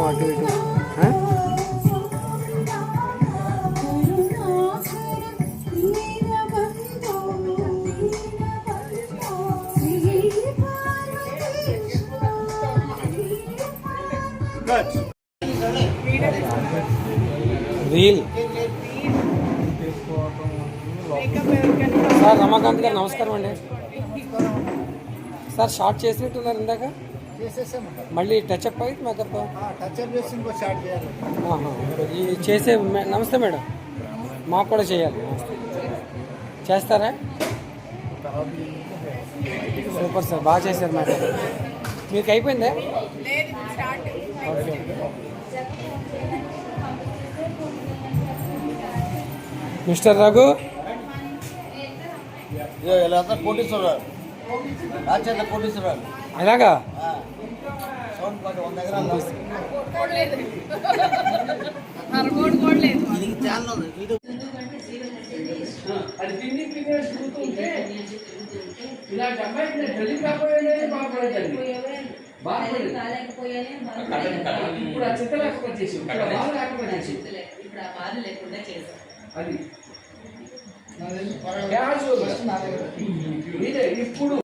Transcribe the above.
అటు ఇటు reel. Sir Ramakant గారు నమస్కారం అండి. సార్ షార్ట్ చేసినట్టున్నారు ఇందాక, మళ్ళీ టచ్అప్ అయ్యి మేకప్ ఈ చేసే. నమస్తే మేడం, మాకు కూడా చేయాలి. చేస్తారా? సూపర్ సార్, బాగా చేశారు మేడం. మీకు అయిపోయిందా? ఓకే. మిస్టర్ రఘు కోటీశ్వరరావు అలాగా ఇప్పుడు